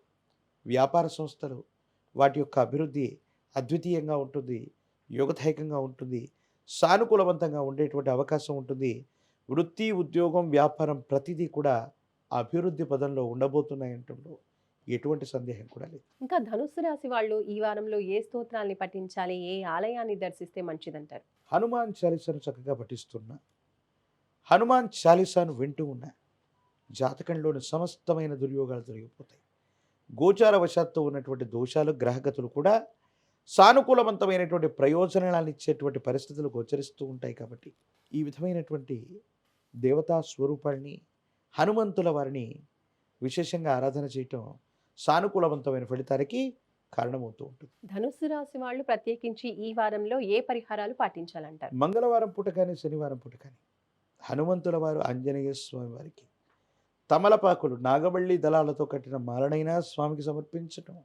వ్యాపార సంస్థలు, వాటి యొక్క అభివృద్ధి అద్వితీయంగా ఉంటుంది, యోగదాయకంగా ఉంటుంది, సానుకూలవంతంగా ఉండేటువంటి అవకాశం ఉంటుంది. వృత్తి, ఉద్యోగం, వ్యాపారం ప్రతిదీ కూడా అభివృద్ధి పదంలో ఉండబోతున్నాయంటంలో ఎటువంటి సందేహం కూడా లేదు. ఇంకా ధనుస్సు రాశి వాళ్ళు ఈ వారంలో ఏ స్తోత్రాన్ని పఠించాలి, ఏ ఆలయాన్ని దర్శిస్తే మంచిదంటారు? హనుమాన్ చాలీసాను చక్కగా పఠిస్తున్నా, హనుమాన్ చాలీసాను వింటూ ఉన్నా జాతకంలోని సమస్తమైన దుర్యోగాలు తొలగిపోతాయి. గోచార వశాత్తు ఉన్నటువంటి దోషాలు, గ్రహగతులు కూడా సానుకూలవంతమైనటువంటి ప్రయోజనాలను ఇచ్చేటువంటి పరిస్థితులు గోచరిస్తూ ఉంటాయి. కాబట్టి ఈ విధమైనటువంటి దేవతా స్వరూపాన్ని, హనుమంతుల వారిని విశేషంగా ఆరాధన చేయటం సానుకూలవంతమైన ఫలితానికి కారణమవుతూ ఉంటుంది. ధనుస్సు రాశి వాళ్ళు ప్రత్యేకించి ఈ వారంలో ఏ పరిహారాలు పాటించాలంటారు? మంగళవారం పూట కానీ, శనివారం పూట కానీ హనుమంతుల వారు ఆంజనేయ స్వామి వారికి తమలపాకులు, నాగవల్లి దళాలతో కట్టిన మాలనైనా స్వామికి సమర్పించటం,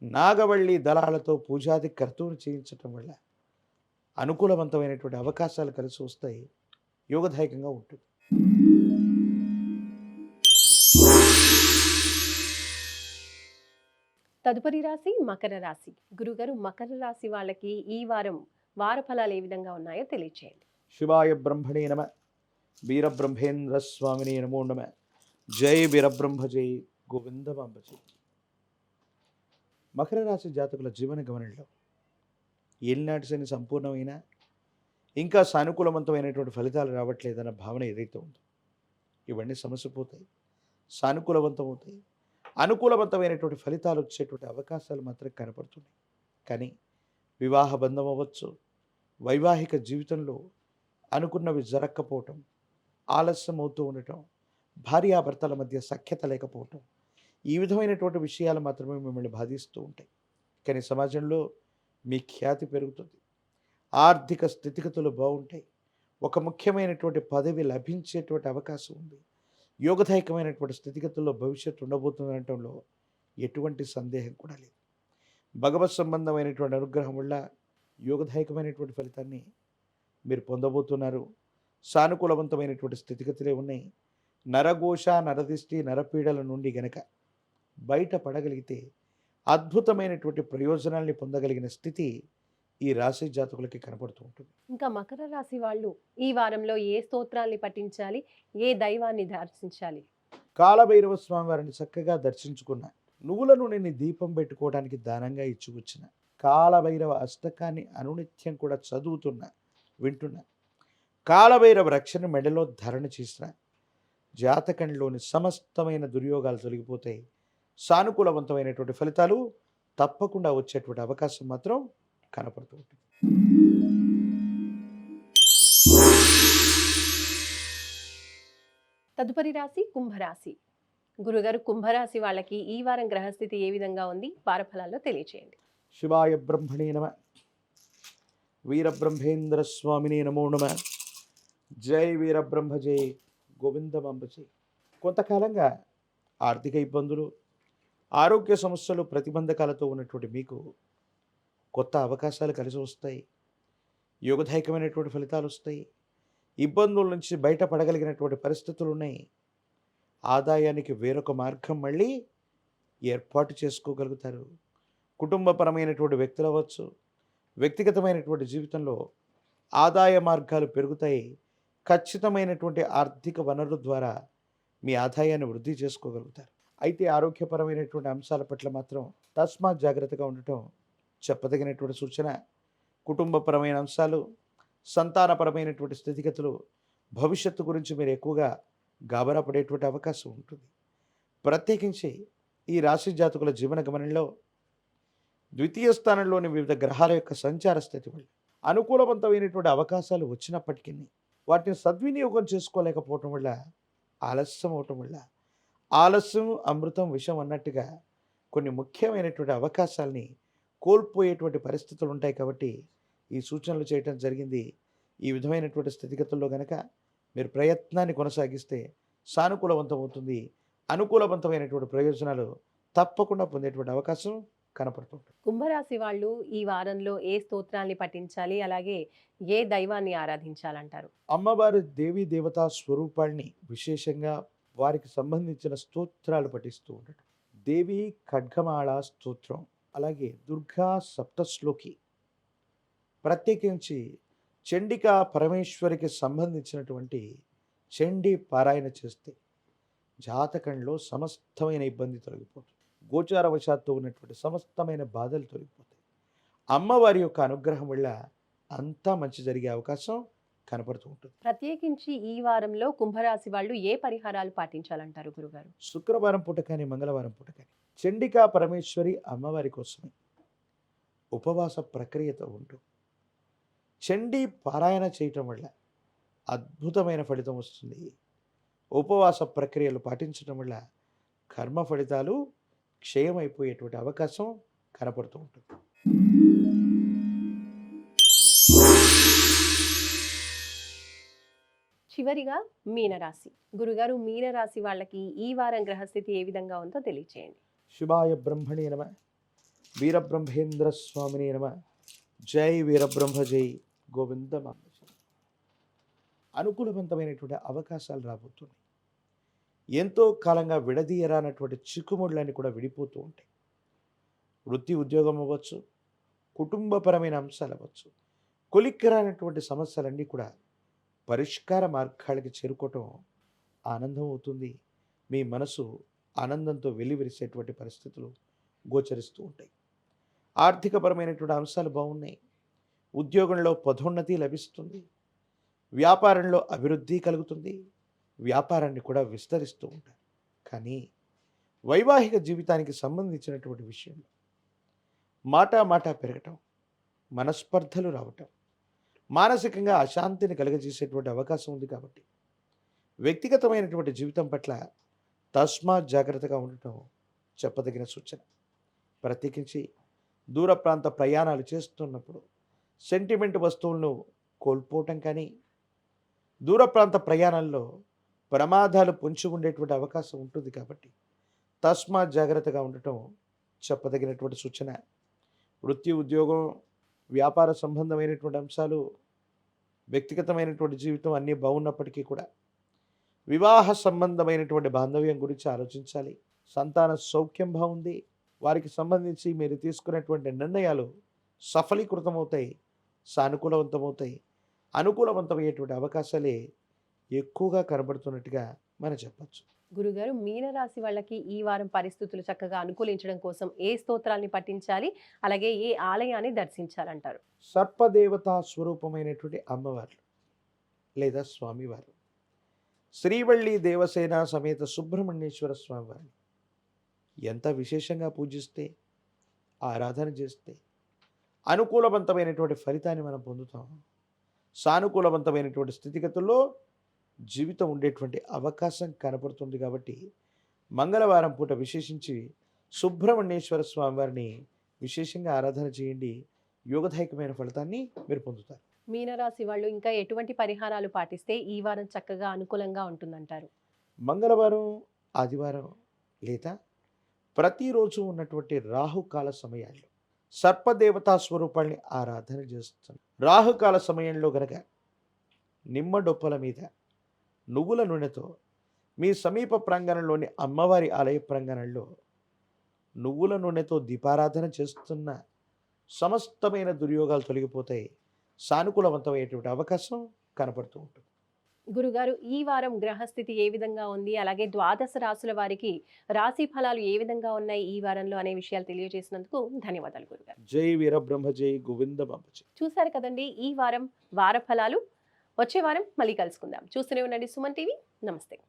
నాగవల్లి దళాలతో పూజాది కర్తూను చేయించటం వల్ల అనుకూలవంతమైనటువంటి అవకాశాలు కలిసి వస్తాయి, యోగదాయకంగా ఉంటుంది. తదుపరి రాశి మకర రాశి. గురుగారు, మకర రాశి వాళ్ళకి ఈ వారం వారఫలాలు ఏ విధంగా ఉన్నాయో తెలియచేయండి. శివాయ బ్రహ్మణే నమ, వీరబ్రహ్మేంద్ర స్వామిని నమో నమ, జై వీరబ్రహ్మ జై గోవిందమాంబజీ. మకర రాశి జాతకుల జీవన గమనంలో ఏలినాటి శని సంపూర్ణమైన ఇంకా సానుకూలవంతమైనటువంటి ఫలితాలు రావట్లేదన్న భావన ఏదైతే ఉందో ఇవన్నీ సమసిపోతాయి, సానుకూలవంతమవుతాయి. అనుకూలవంతమైనటువంటి ఫలితాలు వచ్చేటువంటి అవకాశాలు మాత్రం కనపడుతున్నాయి. కానీ వివాహ బంధం అవ్వచ్చు, వైవాహిక జీవితంలో అనుకున్నవి జరగకపోవటం, ఆలస్యం అవుతూ ఉండటం, భార్యాభర్తల మధ్య సఖ్యత లేకపోవటం, ఈ విధమైనటువంటి విషయాలు మాత్రమే మిమ్మల్ని బాధిస్తూ ఉంటాయి. కానీ సమాజంలో మీ ఖ్యాతి పెరుగుతుంది, ఆర్థిక స్థితిగతులు బాగుంటాయి, ఒక ముఖ్యమైనటువంటి పదవి లభించేటువంటి అవకాశం ఉంది, యోగదాయకమైనటువంటి స్థితిగతుల్లో భవిష్యత్తు ఉండబోతుందనటంలో ఎటువంటి సందేహం కూడా లేదు. భగవత్ సంబంధమైనటువంటి అనుగ్రహం వల్ల యోగదాయకమైనటువంటి ఫలితాన్ని మీరు పొందబోతున్నారు. సానుకూలవంతమైనటువంటి స్థితిగతులే ఉన్నాయి. నరఘోష, నరదిష్టి, నరపీడల నుండి గనక బయటపడగలిగితే అద్భుతమైనటువంటి ప్రయోజనాల్ని పొందగలిగిన స్థితి ఈ రాశి జాతకులకి కనపడుతూ ఉంటుంది. ఇంకా మకర రాశి వాళ్ళు ఈ వారంలో ఏ స్తోత్రాల్ని పఠించాలి, ఏ దైవాన్ని దర్శించాలి? కాలభైరవ స్వామి వారిని చక్కగా దర్శించుకున్న, నువ్వుల నూనెని దీపం పెట్టుకోవడానికి దానంగా ఇచ్చివచ్చిన, కాలభైరవ అష్టకాన్ని అనునిత్యం కూడా చదువుతున్నా, వింటున్నా, కాలభైరవ రక్షణ మెడలో ధారణ చేసిన, జాతకంలోని సమస్తమైన దుర్యోగాలు తొలగిపోతాయి. సానుకూలవంతమైనటువంటి ఫలితాలు తప్పకుండా వచ్చేటువంటి అవకాశం మాత్రం కనపడుతూ ఉంటుంది. తదుపరి రాశి కుంభరాశి. గురుగారు, కుంభరాశి వాళ్ళకి ఈ వారం గ్రహస్థితి ఏ విధంగా ఉంది? వారఫలాల్లో తెలియచేయండి. శివాయ బ్రహ్మణే నమ, వీరబ్రహ్మేంద్ర స్వామినే నమో నమ, జై వీరబ్రహ్మ జై, గోవిందమంబ జై. కొంతకాలంగా ఆర్థిక ఇబ్బందులు, ఆరోగ్య సమస్యలు, ప్రతిబంధకాలతో ఉన్నటువంటి మీకు కొత్త అవకాశాలు కలిసి వస్తాయి. యోగదాయకమైనటువంటి ఫలితాలు వస్తాయి. ఇబ్బందుల నుంచి బయటపడగలిగినటువంటి పరిస్థితులు ఉన్నాయి. ఆదాయానికి వేరొక మార్గం మళ్ళీ ఏర్పాటు చేసుకోగలుగుతారు. కుటుంబపరమైనటువంటి వ్యక్తులు అవ్వచ్చు, వ్యక్తిగతమైనటువంటి జీవితంలో ఆదాయ మార్గాలు పెరుగుతాయి. ఖచ్చితమైనటువంటి ఆర్థిక వనరుల ద్వారా మీ ఆదాయాన్ని వృద్ధి చేసుకోగలుగుతారు. అయితే ఆరోగ్యపరమైనటువంటి అంశాల పట్ల మాత్రం తస్మాత్ జాగ్రత్తగా ఉండటం చెప్పదగినటువంటి సూచన. కుటుంబపరమైన అంశాలు, సంతానపరమైనటువంటి స్థితిగతులు, భవిష్యత్తు గురించి మీరు ఎక్కువగా గాబరా పడేటువంటి అవకాశం ఉంటుంది. ప్రత్యేకించి ఈ రాశి జాతకుల జీవన గమనంలో ద్వితీయ స్థానంలోని వివిధ గ్రహాల యొక్క సంచార స్థితి వల్ల అనుకూలవంతమైనటువంటి అవకాశాలు వచ్చినప్పటికీ వాటిని సద్వినియోగం చేసుకోలేకపోవటం వల్ల, ఆలస్యం అవటం వల్ల, ఆలస్యం అమృతం విషం అన్నట్టుగా కొన్ని ముఖ్యమైనటువంటి అవకాశాలని కోల్పోయేటువంటి పరిస్థితులు ఉంటాయి. కాబట్టి ఈ సూచనలు చేయటం జరిగింది. ఈ విధమైనటువంటి స్థితిగతుల్లో గనక మీరు ప్రయత్నాన్ని కొనసాగిస్తే సానుకూలవంతం అవుతుంది. అనుకూలవంతమైనటువంటి ప్రయోజనాలు తప్పకుండా పొందేటువంటి అవకాశం కనపడుతుంది. కుంభరాశి వాళ్ళు ఈ వారంలో ఏ స్తోత్రాల్ని పఠించాలి, అలాగే ఏ దైవాన్ని ఆరాధించాలంటారు? అమ్మవారి దేవీ దేవతా స్వరూపాల్ని విశేషంగా వారికి సంబంధించిన స్తోత్రాలు పఠిస్తూ ఉండటం. దేవి ఖడ్గమాళ స్తోత్రం, అలాగే దుర్గా సప్తశ్లోకి, ప్రత్యేకించి చండికా పరమేశ్వరికి సంబంధించినటువంటి చండీ పారాయణ చేస్తే జాతకంలో సమస్తమైన ఇబ్బంది తొలగిపోతుంది. గోచారవశాత్తు ఉన్నటువంటి సమస్తమైన బాధలు తొలగిపోతాయి. అమ్మవారి యొక్క అనుగ్రహం వల్ల అంతా మంచి జరిగే అవకాశం కనపడుతూ ఉంటుంది. ప్రత్యేకించి ఈ వారంలో కుంభరాశి వాళ్ళు ఏ పరిహారాలు పాటించాలంటారు గురుగారు? శుక్రవారం పూట కానీ, మంగళవారం పూట కానీ చండికా పరమేశ్వరి అమ్మవారి కోసమే ఉపవాస ప్రక్రియతో ఉంటూ చండీ పారాయణ చేయటం వల్ల అద్భుతమైన ఫలితం వస్తుంది. ఉపవాస ప్రక్రియలు పాటించడం వల్ల కర్మ ఫలితాలు క్షయమైపోయేటువంటి అవకాశం కనపడుతూ ఉంటుంది. చివరిగా మీనరాశి. గురుగారు, మీనరాశి వాళ్ళకి ఈ వారం గ్రహస్థితి ఏ విధంగా ఉందో తెలియచేయండి. శివాయ బ్రహ్మణే నమ, వీరబ్రహ్మేంద్ర స్వామినే నమ, జై వీరబ్రహ్మ జై, గోవిందమంబ జై. అనుకూలవంతమైనటువంటి అవకాశాలు రాబోతున్నాయి. ఎంతో కాలంగా విడదీయరానటువంటి చిక్కుముళ్ళని కూడా విడిపోతూ ఉంటాయి. వృత్తి ఉద్యోగం అవ్వచ్చు, కుటుంబపరమైన అంశాలు అవ్వచ్చు, కొలిక్కిరానటువంటి సమస్యలన్నీ కూడా పరిష్కార మార్గాలకి చేరుకోవటం ఆనందం అవుతుంది. మీ మనసు ఆనందంతో వెల్లివిరిసేటువంటి పరిస్థితులు గోచరిస్తూ ఉంటాయి. ఆర్థికపరమైనటువంటి అంశాలు బాగున్నాయి. ఉద్యోగంలో పదోన్నతి లభిస్తుంది. వ్యాపారంలో అభివృద్ధి కలుగుతుంది. వ్యాపారాన్ని కూడా విస్తరిస్తూ ఉంటారు. కానీ వైవాహిక జీవితానికి సంబంధించినటువంటి విషయంలో మాట పెరగటం, మనస్పర్ధలు రావటం, మానసికంగా అశాంతిని కలుగజేసేటువంటి అవకాశం ఉంది. కాబట్టి వ్యక్తిగతమైనటువంటి జీవితం పట్ల తస్మాత్ జాగ్రత్తగా ఉండటం చెప్పదగిన సూచన. ప్రత్యేకించి దూర ప్రాంత ప్రయాణాలు చేస్తున్నప్పుడు సెంటిమెంట్ వస్తువులను కోల్పోవటం కానీ, దూర ప్రాంత ప్రయాణాల్లో ప్రమాదాలు పొంచి ఉండేటువంటి అవకాశం ఉంటుంది. కాబట్టి తస్మాత్ జాగ్రత్తగా ఉండటం చెప్పదగినటువంటి సూచన. వృత్తి ఉద్యోగం, వ్యాపార సంబంధమైనటువంటి అంశాలు, వ్యక్తిగతమైనటువంటి జీవితం అన్నీ బాగున్నప్పటికీ కూడా వివాహ సంబంధమైనటువంటి బాంధవ్యం గురించి ఆలోచించాలి. సంతాన సౌఖ్యం బాగుంది. వారికి సంబంధించి మీరు తీసుకునేటువంటి నిర్ణయాలు సఫలీకృతమవుతాయి, సానుకూలవంతమవుతాయి. అనుకూలవంతమయ్యేటువంటి అవకాశాలే ఎక్కువగా కనబడుతున్నట్టుగా మనం చెప్పచ్చు. గురుగారు, మీనరాశి వాళ్ళకి ఈ వారం పరిస్థితులు చక్కగా అనుకూలించడం కోసం ఏ స్తోత్రాల్ని పఠించాలి, అలాగే ఏ ఆలయాన్ని దర్శించాలంటారు? సర్పదేవతా స్వరూపమైనటువంటి అమ్మవారు లేదా స్వామివారు శ్రీవల్లి దేవసేన సమేత సుబ్రహ్మణ్యేశ్వర స్వామి వారిని ఎంత విశేషంగా పూజిస్తే, ఆరాధన చేస్తే అనుకూలవంతమైనటువంటి ఫలితాన్ని మనం పొందుతాం. సానుకూలవంతమైనటువంటి స్థితిగతుల్లో జీవితం ఉండేటువంటి అవకాశం కనపడుతుంది. కాబట్టి మంగళవారం పూట విశేషించి సుబ్రహ్మణ్యేశ్వర స్వామి వారిని విశేషంగా ఆరాధన చేయండి. యోగదాయకమైన ఫలితాన్ని మీరు పొందుతారు. మీనరాశి వాళ్ళు ఇంకా ఎటువంటి పరిహారాలు పాటిస్తే ఈ వారం చక్కగా అనుకూలంగా ఉంటుందంటారు? మంగళవారం, ఆదివారం లేదా ప్రతిరోజు ఉన్నటువంటి రాహుకాల సమయాల్లో సర్పదేవతా స్వరూపాల్ని ఆరాధన చేస్తాను. రాహుకాల సమయంలో గనక నిమ్మ డొప్పల మీద నువ్వుల నూనెతో మీ సమీప ప్రాంగణంలోని అమ్మవారి ఆలయ ప్రాంగణంలో నువ్వుల నూనెతో దీపారాధన చేస్తున్న సమస్తమైన దుర్యోగాలు తొలగిపోతాయి. సానుకూలవంతమైనటువంటి అవకాశం కనపడుతూ ఉంటుంది. గురుగారు, ఈ వారం గ్రహస్థితి ఏ విధంగా ఉంది, అలాగే ద్వాదశ రాశుల వారికి రాశి ఫలాలు ఏ విధంగా ఉన్నాయి ఈ వారంలో అనే విషయాలు తెలియజేసినందుకు ధన్యవాదాలు గురుగారు. జై వీరబ్రహ్మ జై గోవింద బాబజీ. చూశారు కదండి ఈ వారం వార ఫలాలు. వచ్చే వారం మళ్ళీ కలుసుకుందాం. చూస్తూనే ఉండండి సుమన్ టీవీ. నమస్తే.